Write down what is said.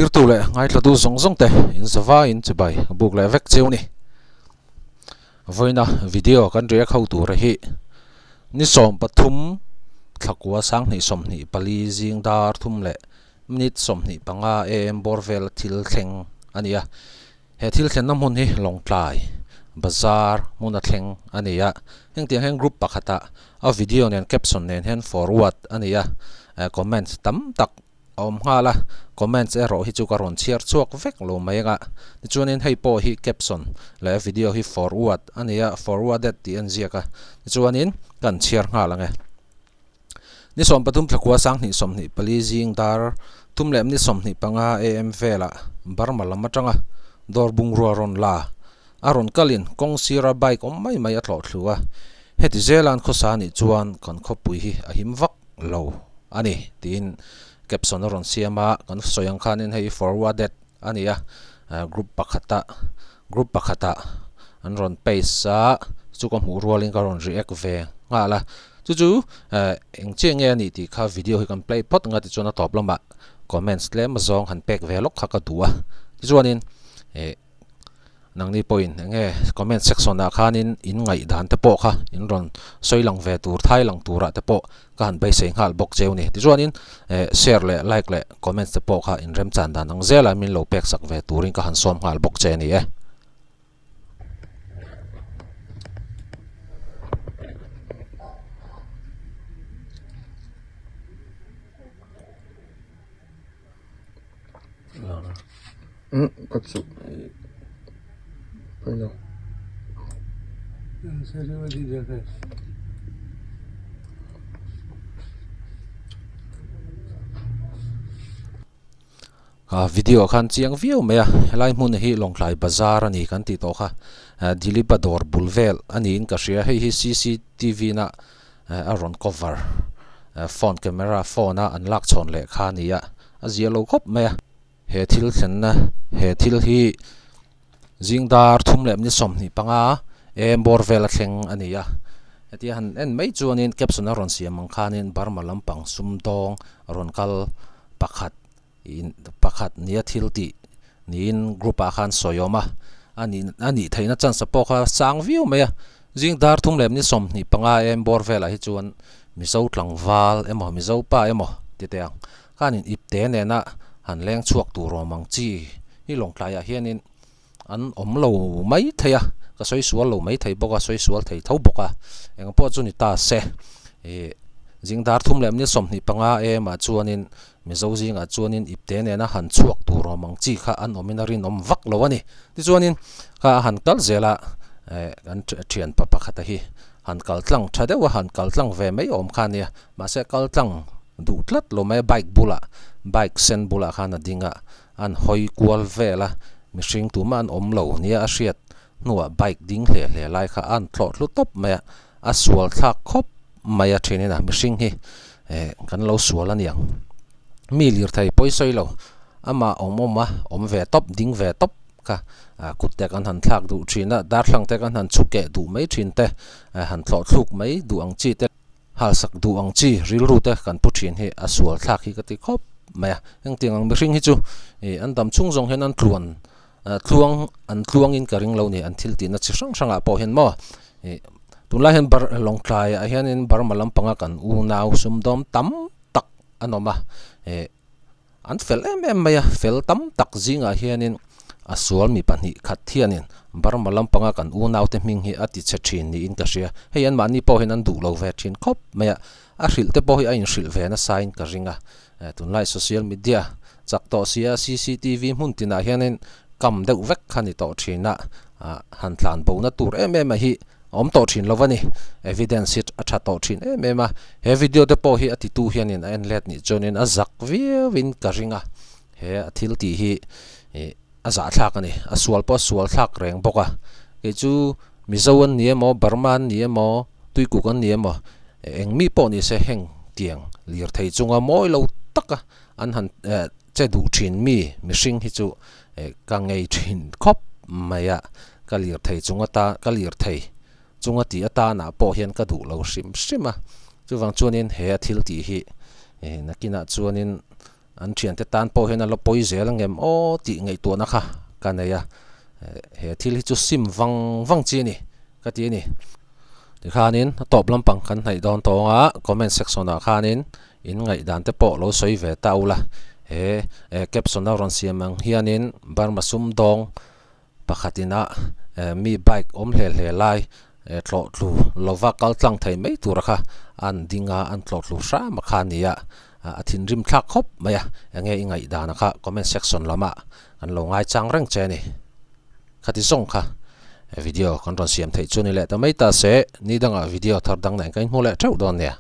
tir tu le ngai tla du zong zong te in zawa in chibai buk le vek cheu ni voina video kan ria khau tu ra hi ni som pathum thakwa sang ni som ni pali jing dar thum le minute som ni panga em borvel thil thleng ania he thil thlen nam hun hi long tlai bazar muna thleng ania heng tiang heng group pakhata a video nen caption nen hen forward ania comment tam tak om hala comments ero hi chu karon share chuak vek lo maiga chuanin hei po hi caption le video hi forward ania forwarded ti anziaka chuanin kan share ngala nge ni som pathum thakwa sang ni som ni pali jing dar tum lem ni som ni panga am vela Burma lama tanga dor bung ron la aron kalin kong sira bike om mai mai atlo thluwa heti zelan khosani chuan kan khopui hi ahim vak lo ani tin caption ron siama kan soyang khanin hei forwarded ania group pakhata an ron paisa chu kom hu rolling karon react ve ngala chu engche nge ni ti kha video hi kan play pot nga ti chona top lama comments le ma zong han pek ve lok kha ka duwa ti chuanin nang ni point nge comment section na khanin in ngai dan te po kha in ron soilang ve tur thai lang tura te po ka han bai sei ngal bok cheu ni ti chuanin share le like le comments te po kha in rem chan dan ang zela min lo pek sak ve turin ka han som ngal bok che ni Katsu. Bueno. Video khan chiang view me helai mun hi long lai bazar ani kan ti to kha dilipador bulvel ani in ka ria hei hi CCTV na aron cover phone camera phone a unlock chon le kha nia a zelo khop me he thil thlen na he thil hi jingdar thum lem ni som ni panga em borvel thleng ania ati han en mai chuanin caption aron siamang khanin Burma lampang Sumdawng aron kal pakhat nia Thiltih nin group a khan soyoma ani thaina chan sapo kha sang view me jingdar thum lem ni som ni panga em borvel a hi chuan mizo tlangwal emo mizo pa emo titeang khanin ipte ne na han leng chuak tu romang chi hi long tlai a hianin an omlo mai thaya ka soi sual lo mai thai boka soi sual thai thau boka eng po chu ni ta se jingdar thum lem ni som ni panga ma chuanin mizo jing a chuanin ipte ne na han chuak tu romang chi kha an ominarin om vak lo ani ti chuanin kha han kal zela an thian pa pakhat hi han kal tlang thadewa han kal tlang ve mai om khania ma se kal tlang du tlat lo mai bike sen bula khana dinga an hoi kwal vela mishing tu man omlo nia a hriat nuwa bike ding hle lai kha an thlo thlu top me a sual thak khop maya thinina mishing hi kan lo sual aniang mi lir thai poisoi lo ama om ve top ding ve top ka kutte kan han thak du thina dar thlang te kan han chuke du mai thin te han thlo thluk mai du ang chi te hal sak du ang chi ril ru te kan pu thin hi a sual thak hi ka ti khop maya eng tiang ang mishing hi chu an dam chung zong hen an tluang in karing lo ni an Thiltih na chi sang sanga po hen mo tunla hen bar long tlai a hian in Burma lampanga kan u naw Sumdawng tam tak anoma an fel maya fel tam tak zinga hianin a sual mi pani khat hianin Burma lampanga kan u naw te ming hi ati chethin ni in ka ria hei an mani po hen an du lo ve thin khop maya a hril te po hi a in hril ve na sign ka ringa tunlai social media chak to sia CCTV mun tina hianin kam deuh vek khani to thina han tlan bo na tur em hi om to thin lovani evidence it atha to thin em he video te po hi ati tu hianin en let ni chonin a zak win ka ringa he Thiltih hi a za thlak ani a sual thlak reng boka ke chu mizoan niemo Burman niemo tuikukan niemo eng mi po ni se heng tiang lir thei chunga moi lo taka an han che du thin mi mishing hi chu ka ngei thin khop maya kalir thei chunga ta kalir thei chunga ti ata na po hian ka du lo shima chuwang chuanin he Thiltih hi nakina chuanin an thian te tan po hen a lo poi zel angem o ti ngei tu na kha kaneya he thil hi chu sim wang chi ni ka ti ni ti khanin top lampang kan hai don to nga comment section a khanin in ngai dan te po lo soi ve ta ula he caption a ron siam ang hianin Burma Sumdawng Pakhatina mi bike hle lai tlo tlu lova kal tlang thai mai tur kha an dinga an tlo tlu sha ma khania athin rim thak khop maya nge ingai dana kha comment section lama an lo ngai chang reng che ni khati song kha video kan ron siam thei chu ni le ta mai ta se ni danga video thar dang nai kan hmu le thau don ne